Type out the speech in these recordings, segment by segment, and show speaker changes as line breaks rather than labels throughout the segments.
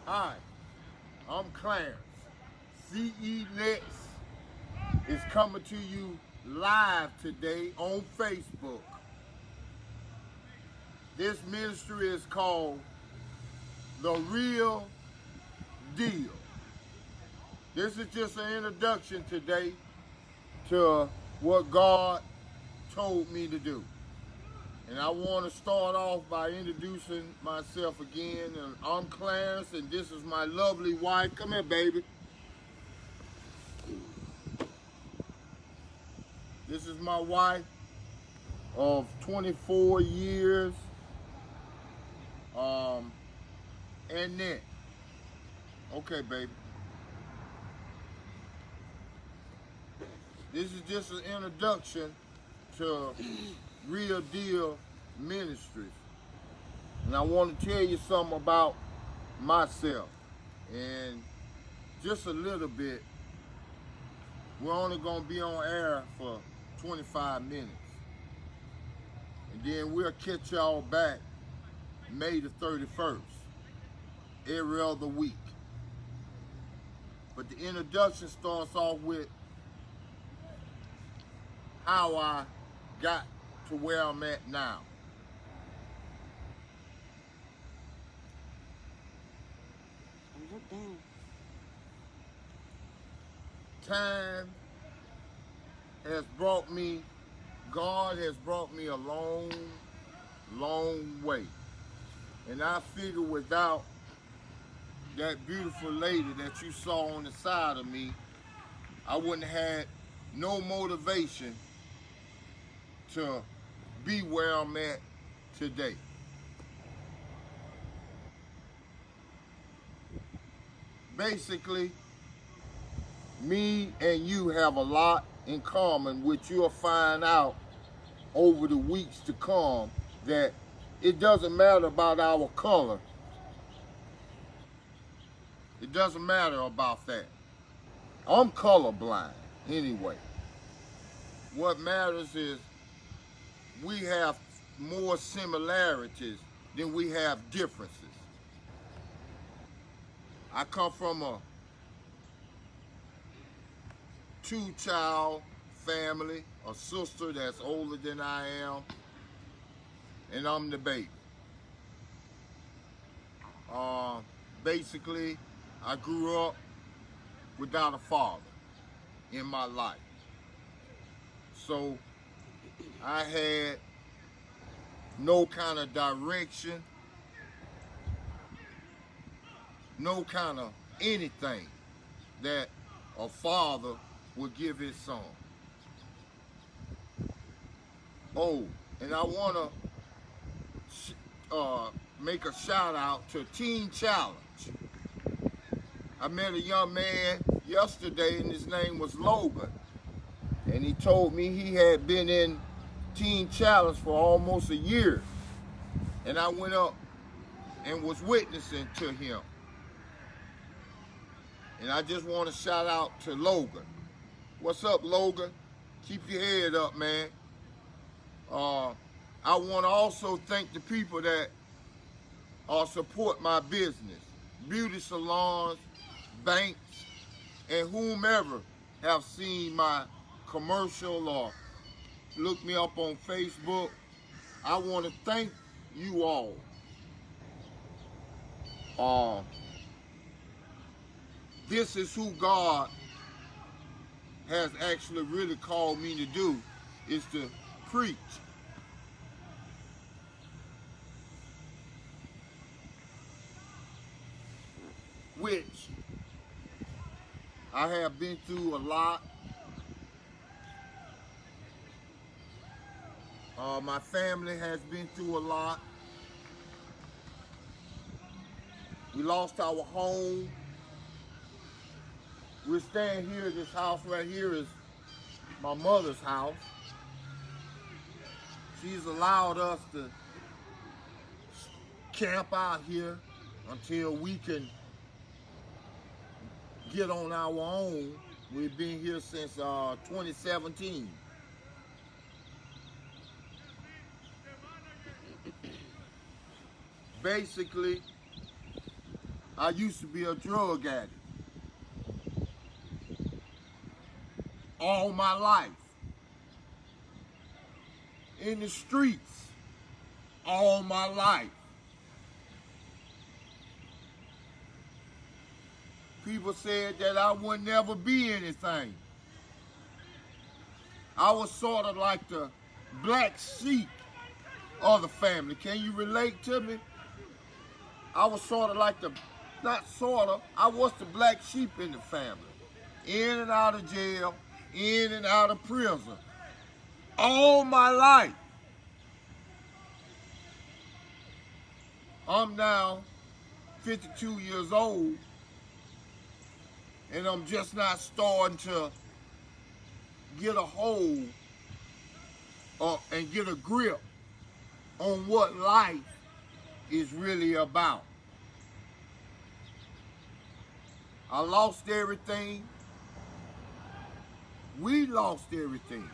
Hi, I'm Clarence. CE Lex is coming to you live today on Facebook. This ministry is called The Real Deal. This is just an introduction today to what God told me to do. And I want to start off by introducing myself again. And I'm Clarence, and this is my lovely wife. Come here, baby. This is my wife of 24 years, Annette. Okay, baby. This is just an introduction to Real Deal Ministries. And I want to tell you something about myself. And just a little bit, we're only going to be on air for 25 minutes. And then we'll catch y'all back May the 31st, every other week. But the introduction starts off with how I got to where I'm at now.
Look down.
Time has brought me, God has brought me a long, long way. And I figure without that beautiful lady that you saw on the side of me, I wouldn't have had no motivation to be where I'm at today. Basically, me and you have a lot in common, which you'll find out over the weeks to come, that it doesn't matter about our color. It doesn't matter about that. I'm colorblind anyway. What matters is we have more similarities than we have differences. I come from a two-child family, a sister that's older than I am, and I'm the baby. Uh, Basically, I grew up without a father in my life. So I had no kind of direction, no kind of anything that a father would give his son. Oh, and I want to make a shout out to Teen Challenge. I met a young man yesterday, and his name was Logan. And he told me he had been in Teen Challenge for almost a year. And I went up and was witnessing to him. And I just want to shout out to Logan. What's up, Logan? Keep your head up, man. I want to also thank the people that support my business. Beauty salons, banks, and whomever have seen my commercial or look me up on Facebook. I want to thank you all. This is who God has actually really called me to do, is to preach. Which I have been through a lot. My family has been through a lot. We lost our home. We're staying here. This house right here is my mother's house. She's allowed us to camp out here until we can get on our own. We've been here since 2017. Basically, I used to be a drug addict all my life. In the streets all my life. People said that I would never be anything. I was sort of like the black sheep of the family. Can you relate to me? I was sort of like not sort of, I was the black sheep in the family. In and out of jail, in and out of prison. All my life. I'm now 52 years old, and I'm just not starting to get a hold and get a grip on what life is really about. I lost everything. We lost everything.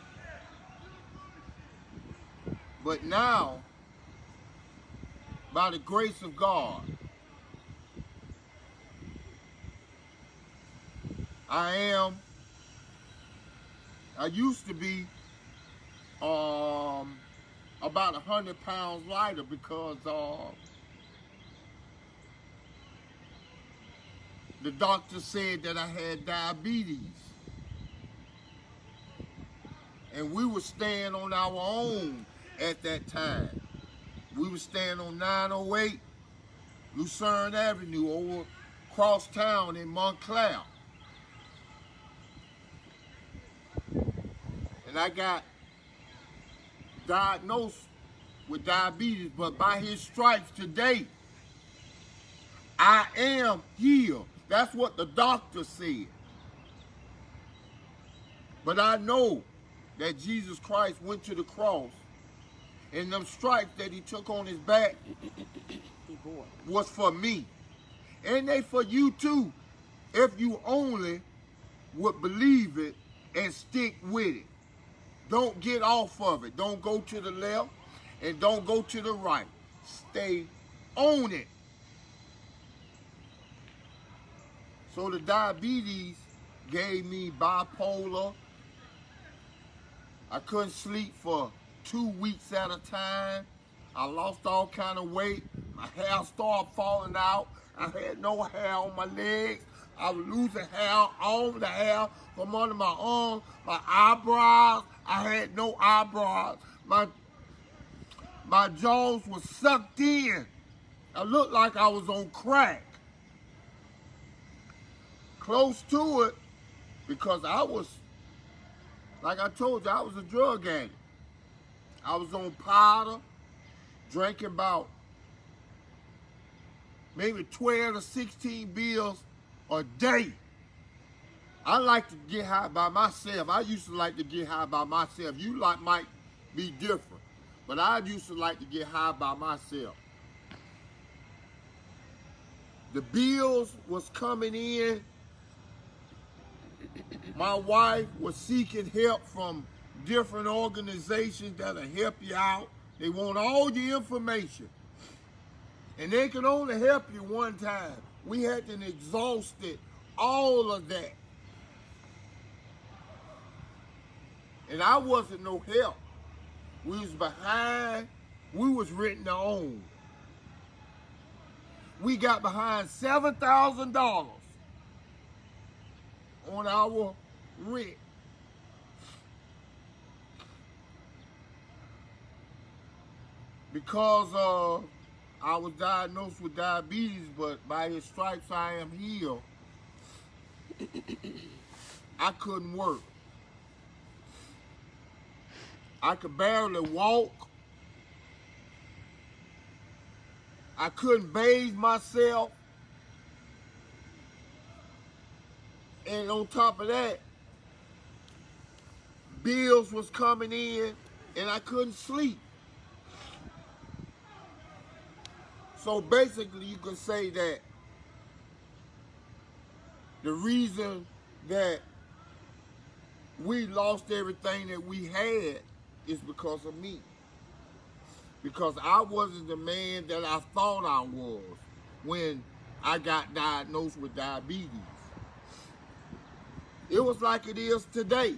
But now, by the grace of God, I used to be about 100 pounds lighter because the doctor said that I had diabetes. And we were staying on our own at that time. We were staying on 908 Lucerne Avenue over across town in Montclair. And I got diagnosed with diabetes, but by his stripes today, I am healed. That's what the doctor said. But I know that Jesus Christ went to the cross, and them stripes that he took on his back was for me. And they for you too, if you only would believe it and stick with it. Don't get off of it. Don't go to the left and don't go to the right. Stay on it. So the diabetes gave me bipolar. I couldn't sleep for 2 weeks at a time. I lost all kind of weight. My hair started falling out. I had no hair on my legs. I was losing hair, all the hair from under my arms, my eyebrows. I had no eyebrows. My jaws were sucked in. I looked like I was on crack. Close to it, because I was, like I told you, I was a drug addict. I was on powder, drinking about maybe 12 to 16 beers a day. I like to get high by myself. I used to like to get high by myself. You might be different, but I used to like to get high by myself. The bills was coming in. My wife was seeking help from different organizations that'll help you out. They want all the information. And they can only help you one time. We had to exhaust all of that. And I wasn't no help. We was behind. We was renting our own. We got behind $7,000 on our rent. Because I was diagnosed with diabetes, but by his stripes I am healed. I couldn't work. I could barely walk. I couldn't bathe myself. And on top of that, bills was coming in and I couldn't sleep. So basically you can say that the reason that we lost everything that we had is because of me. Because I wasn't the man that I thought I was when I got diagnosed with diabetes. It was like it is today.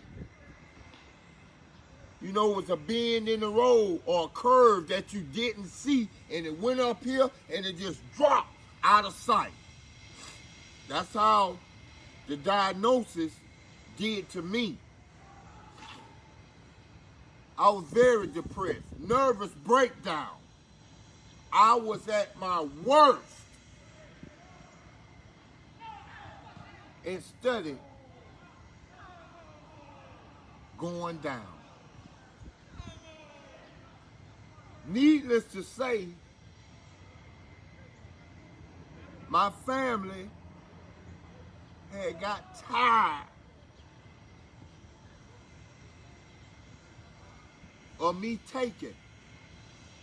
You know, it was a bend in the road or a curve that you didn't see, and it went up here and it just dropped out of sight. That's how the diagnosis did to me. I was very depressed, nervous breakdown. I was at my worst. Instead of going down. Needless to say, my family had got tired of me taking,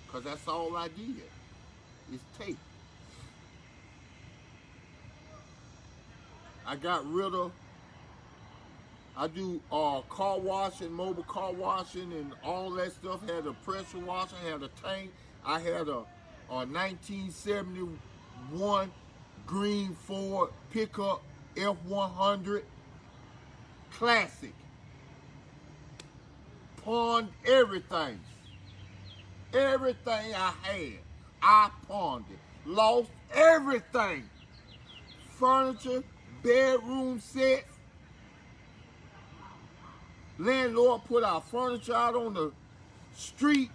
because that's all I did, is take. I got rid of, I do car washing, mobile car washing, and all that stuff. Had a pressure washer, had a tank. I had a 1971 green Ford pickup F100 classic. Pawned everything. Everything I had, I pawned it. Lost everything. Furniture, bedroom sets. Landlord put our furniture out on the street,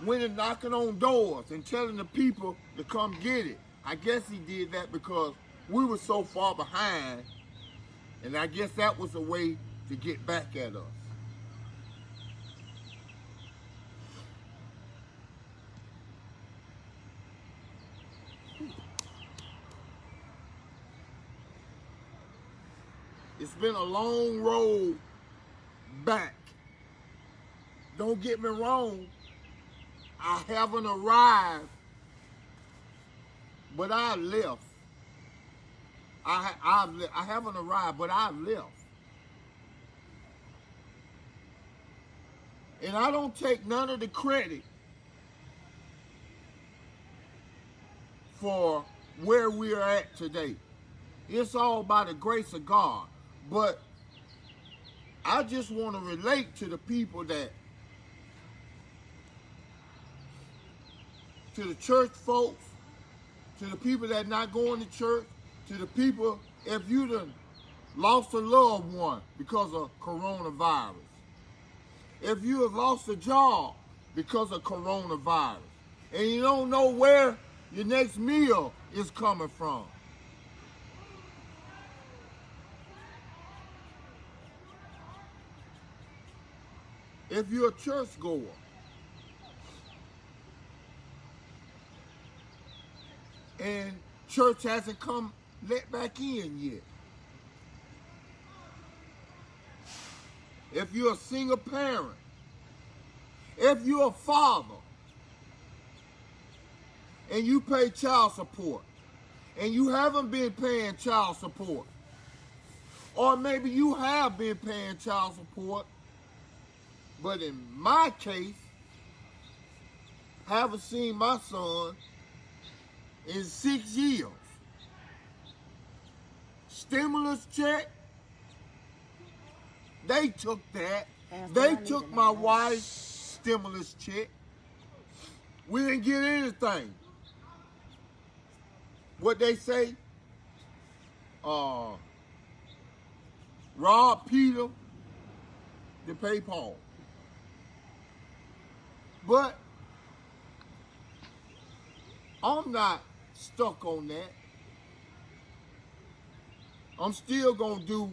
went and knocking on doors and telling the people to come get it. I guess he did that because we were so far behind, and I guess that was a way to get back at us. It's been a long road back. Don't get me wrong, I haven't arrived, but I left. I haven't arrived, but I left. And I don't take none of the credit for where we're at today. It's all by the grace of God. But I just want to relate to the people that, to the church folks, to the people that not going to church, to the people, if you done lost a loved one because of coronavirus, if you have lost a job because of coronavirus, and you don't know where your next meal is coming from. If you're a church goer, and church hasn't come let back in yet. If you're a single parent, if you're a father, and you pay child support, and you haven't been paying child support, or maybe you have been paying child support, but in my case, haven't seen my son in 6 years. Stimulus check, they took that. They took my wife's stimulus check. We didn't get anything. What they say, rob Peter to pay Paul. But I'm not stuck on that. I'm still going to do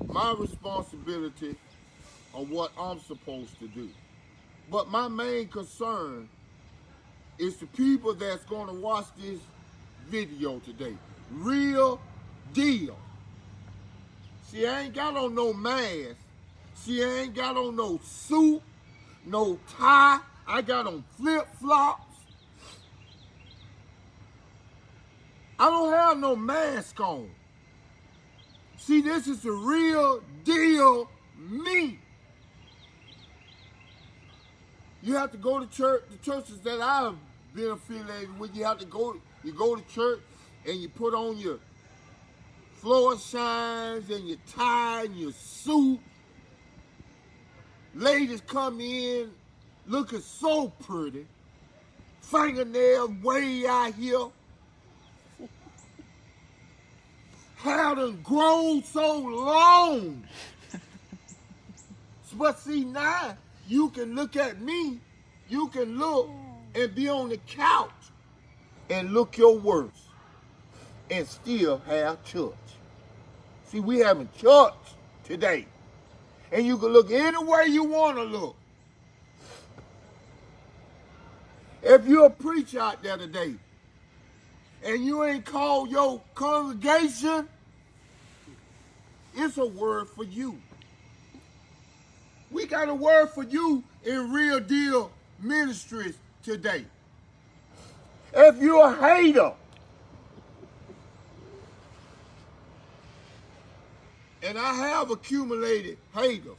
my responsibility of what I'm supposed to do. But my main concern is the people that's going to watch this video today. Real deal. See, I ain't got on no mask. See, I ain't got on no suit, no tie. I got on flip-flops. I don't have no mask on. See, this is the real deal me. You have to go to church, the churches that I've been affiliated with, you go to church, and you put on your floor shines and your tie and your suit. Ladies come in looking so pretty, fingernails way out here, hair done grown so long. But see, now you can look at me, you can look and be on the couch and look your worst and still have church. See, we having church today. And you can look any way you want to look. If you're a preacher out there today and you ain't called your congregation, it's a word for you. We got a word for you in Real Deal Ministries today. If you're a hater, and I have accumulated haters,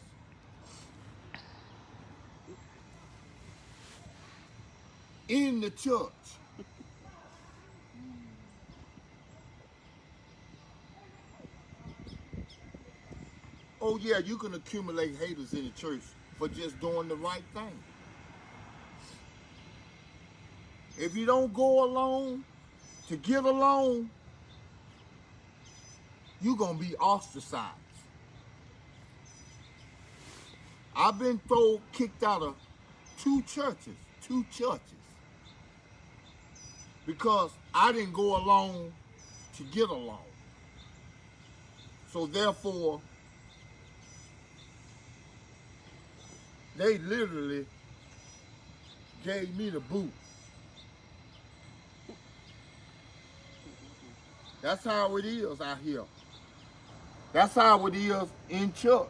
in the church. Oh yeah, you can accumulate haters in the church for just doing the right thing. If you don't go along to get along, you're going to be ostracized. I've been kicked out of two churches, because I didn't go along to get along. So therefore, they literally gave me the boot. That's how it is out here. That's how it is in church.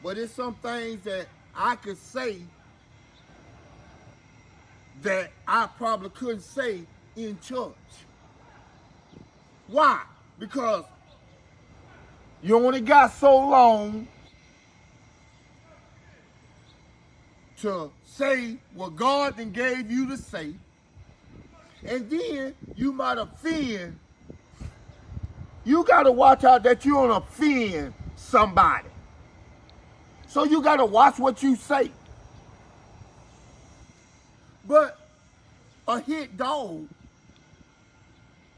But it's some things that I could say that I probably couldn't say in church. Why? Because you only got so long to say what God then gave you to say, and then you might offend. You got to watch out that you don't offend somebody. So you got to watch what you say. But a hit dog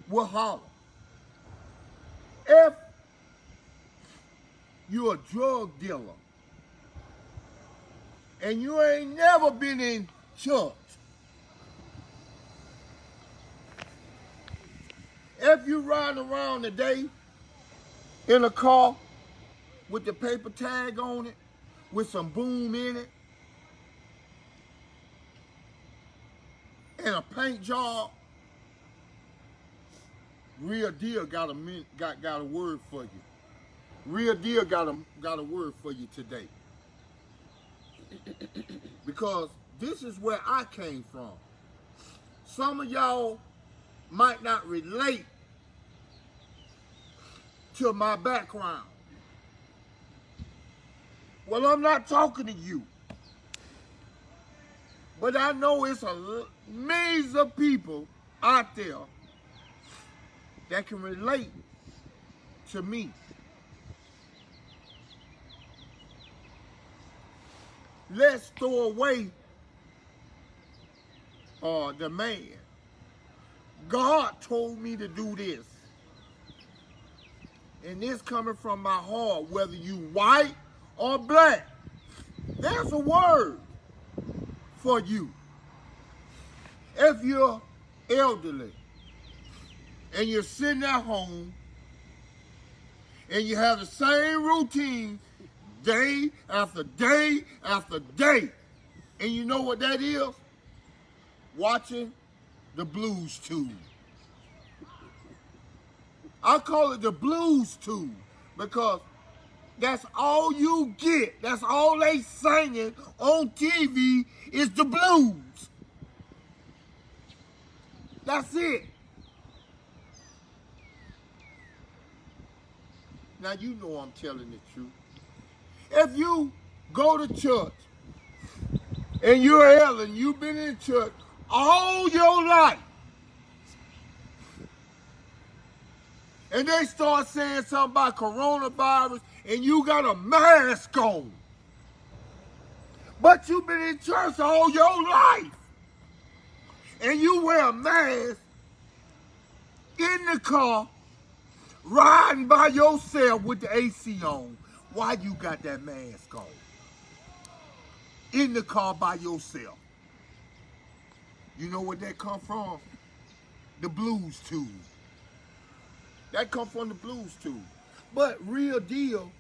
will holler. If you're a drug dealer and you ain't never been in church, if you riding around today in a car with the paper tag on it, with some boom in it, and a paint job, Real Deal got a word for you. Real Deal got a word for you today. Because this is where I came from. Some of y'all might not relate to my background. Well, I'm not talking to you. But I know it's a millions of people out there that can relate to me. Let's throw away the man. God told me to do this. And this coming from my heart, whether you white or black. There's a word for you. If you're elderly and you're sitting at home and you have the same routine day after day after day, and you know what that is? Watching the Blues Tube. I call it the Blues Tube because that's all you get. That's all they singing on TV is the blues. That's it. Now you know I'm telling the truth. If you go to church and you're elderly, you've been in church all your life. And they start saying something about coronavirus and you got a mask on. But you've been in church all your life. And you wear a mask in the car, riding by yourself with the AC on. Why you got that mask on? In the car by yourself. You know where that come from? The Blues Tube. That come from the Blues Tube. But Real Deal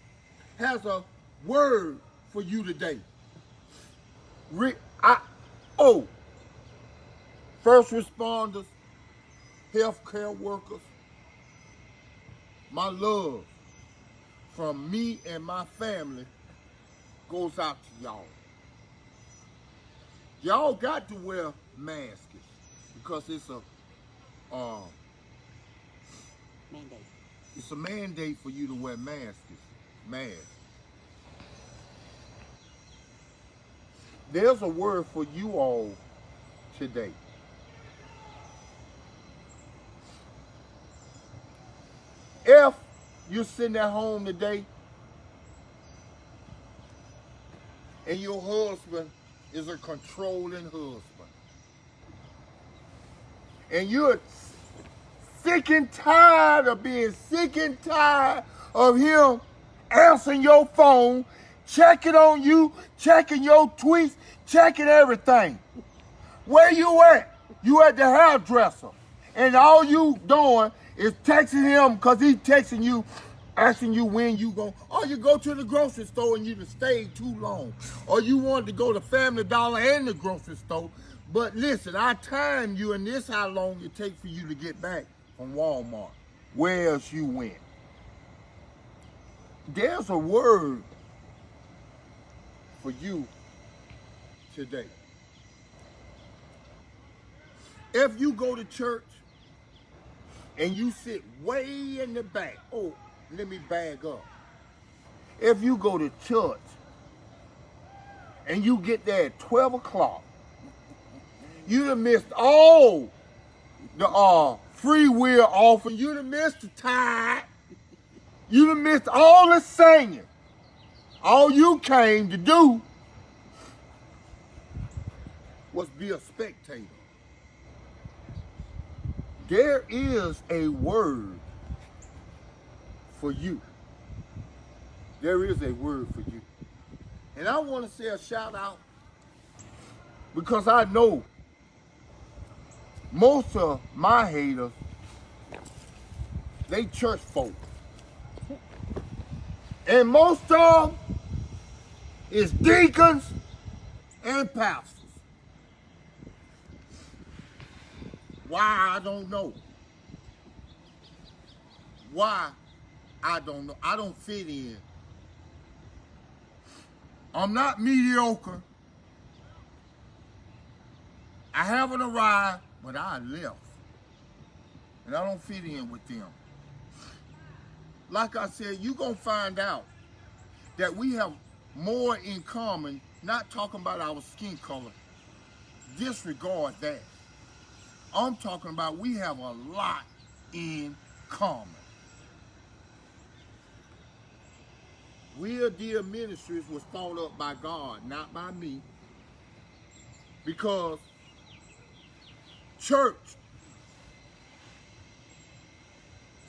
has a word for you today. First responders, healthcare workers, my love from me and my family goes out to y'all. Y'all got to wear masks because it's a
Mandate.
It's a mandate for you to wear masks. There's a word for you all today. If you're sitting at home today and your husband is a controlling husband, and you're sick and tired of being sick and tired of him answering your phone, checking on you, checking your tweets, checking everything. Where you at? You at the hairdresser. And all you doing is texting him because he's texting you, asking you when you go. Or you go to the grocery store and you done stayed too long. Or you wanted to go to Family Dollar and the grocery store. But listen, I timed you and this how long it takes for you to get back from Walmart. Where else you went? There's a word for you today. If you go to church and you sit way in the back, let me bag up. If you go to church and you get there at 12 o'clock, you done missed all the free will offering. You done missed the tithe. You done missed all the singing. All you came to do was be a spectator. There is a word for you. There is a word for you. And I want to say a shout out because I know most of my haters, they church folk. And most of them is deacons and pastors. Why, I don't know. Why, I don't know. I don't fit in. I'm not mediocre. I haven't arrived, but I left. And I don't fit in with them. Like I said, you're going to find out that we have more in common, not talking about our skin color. Disregard that. I'm talking about we have a lot in common. Real Deal Ministries was thought up by God, not by me. Because church,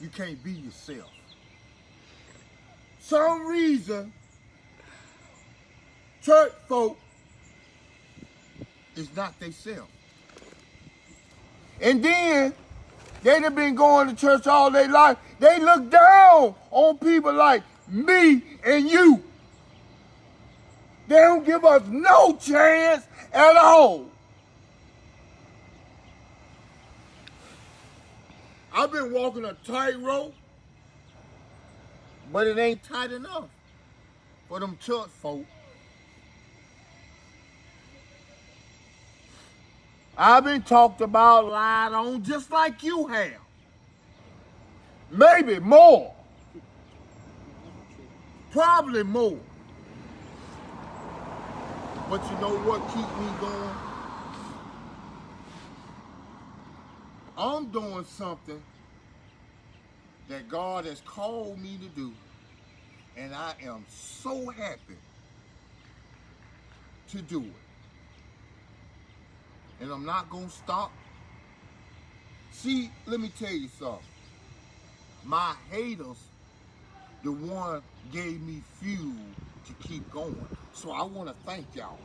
you can't be yourself. Some reason, church folk is not themselves. And then, they done been going to church all their life. They look down on people like me and you. They don't give us no chance at all. I've been walking a tightrope, but it ain't tight enough for them church folk. I've been talked about, lied on, just like you have. Maybe more. Probably more. But you know what keeps me going? I'm doing something that God has called me to do, and I am so happy to do it. And I'm not going to stop. See, let me tell you something. My haters, the one gave me fuel to keep going. So I want to thank y'all.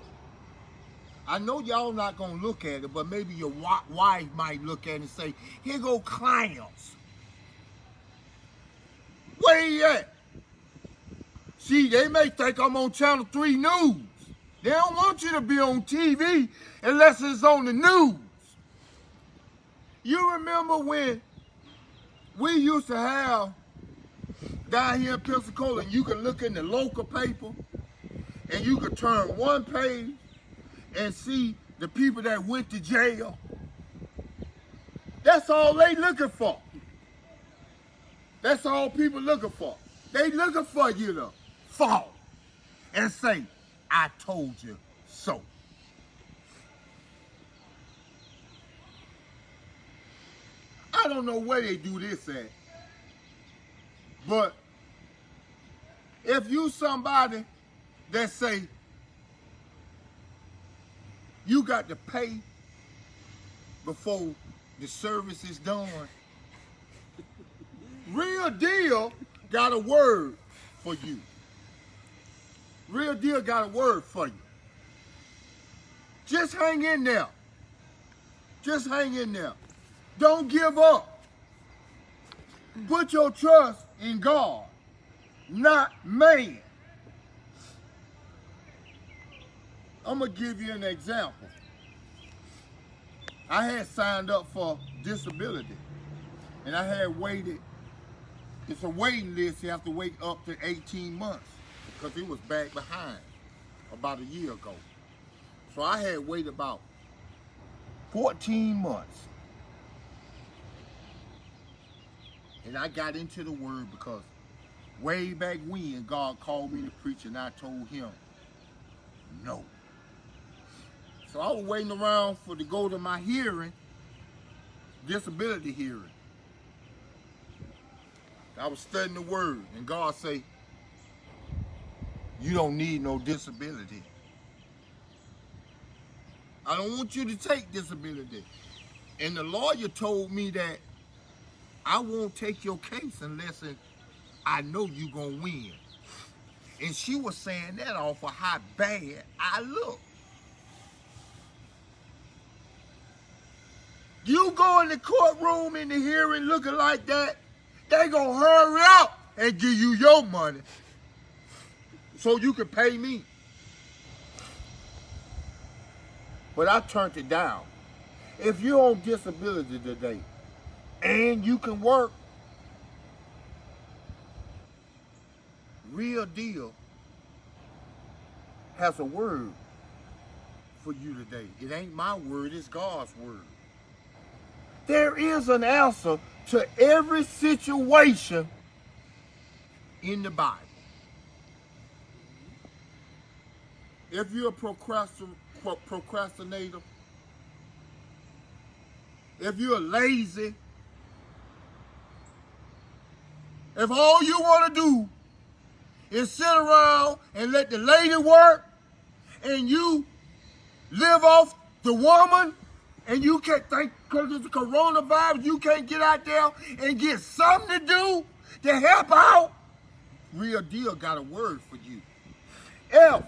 I know y'all not going to look at it, but maybe your wife might look at it and say, here go clowns. Where he at? See, they may think I'm on Channel 3 News. They don't want you to be on TV unless it's on the news. You remember when we used to have down here in Pensacola, and you could look in the local paper and you could turn one page and see the people that went to jail. That's all they looking for. That's all people looking for. They looking for you to fall and say, I told you so. I don't know where they do this at, but if you somebody that say you got to pay before the service is done, Real Deal got a word for you. Real Deal got a word for you. Just hang in there. Just hang in there. Don't give up. Put your trust in God, not man. I'm going to give you an example. I had signed up for disability, and I had waited. It's a waiting list. You have to wait up to 18 months because it was back behind about a year ago. So I had waited about 14 months. And I got into the word because way back when God called me to preach and I told him no. So I was waiting around to go to my hearing, disability hearing. I was studying the word and God say, you don't need no disability. I don't want you to take disability. And the lawyer told me that I won't take your case unless I know you're going to win. And she was saying that off of how bad I look. You go in the courtroom in the hearing looking like that, they going to hurry up and give you your money so you can pay me. But I turned it down. If you're on disability today and you can work, Real Deal has a word for you today. It ain't my word, it's God's word. There is an answer to every situation in the Bible. If you're a procrastinator, if you're lazy, if all you want to do is sit around and let the lady work and you live off the woman and you can't think because of the coronavirus, you can't get out there and get something to do to help out, Real Deal got a word for you. If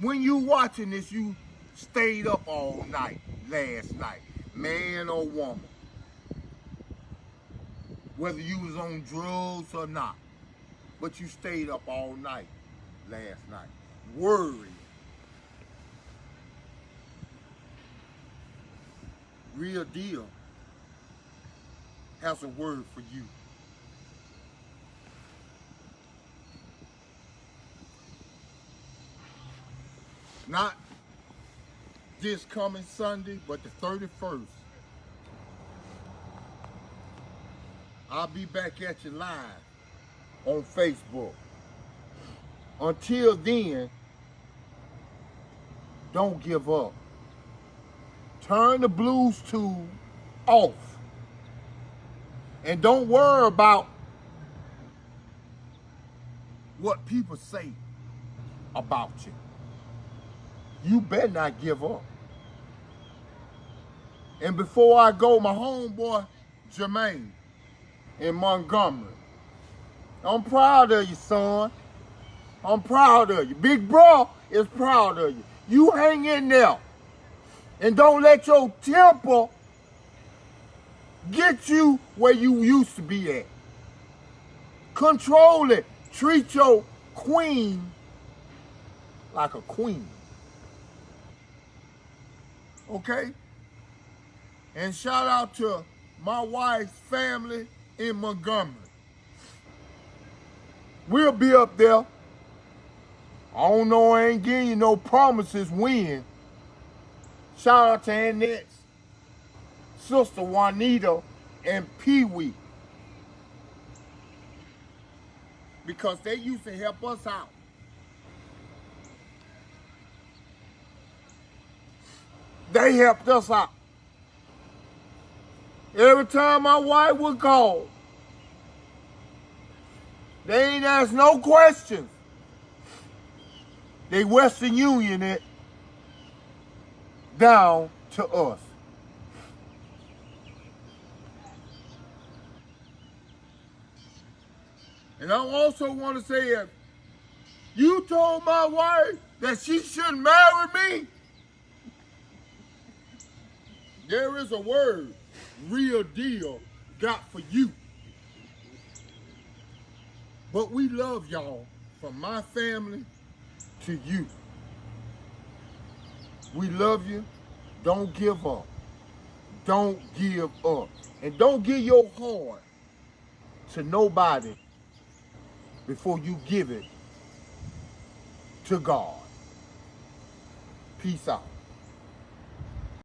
when you watching this, you stayed up all night last night, man or woman, whether you was on drugs or not, but you stayed up all night last night, worried. Real Deal has a word for you. Not this coming Sunday, but the 31st. I'll be back at you live on Facebook. Until then, don't give up. turn the blues tube off. And don't worry about what people say about you. You better not give up. And before I go, my homeboy, Jermaine, in Montgomery, I'm proud of you, son. I'm proud of you. Big bro is proud of you. You hang in there. And don't let your temper get you where you used to be at. Control it. Treat your queen like a queen. Okay? And shout out to my wife's family in Montgomery. We'll be up there. I don't know, I ain't giving you no promises when. Shout out to Annette's sister Juanita and Pee Wee. Because they used to help us out. They helped us out. Every time my wife would call, they ain't ask no questions. They Western Union it down to us. And I also want to say, if you told my wife that she shouldn't marry me, there is a word, real deal, got for you. But we love y'all, from my family to you. We love you. Don't give up. Don't give up. And don't give your heart to nobody before you give it to God. Peace out.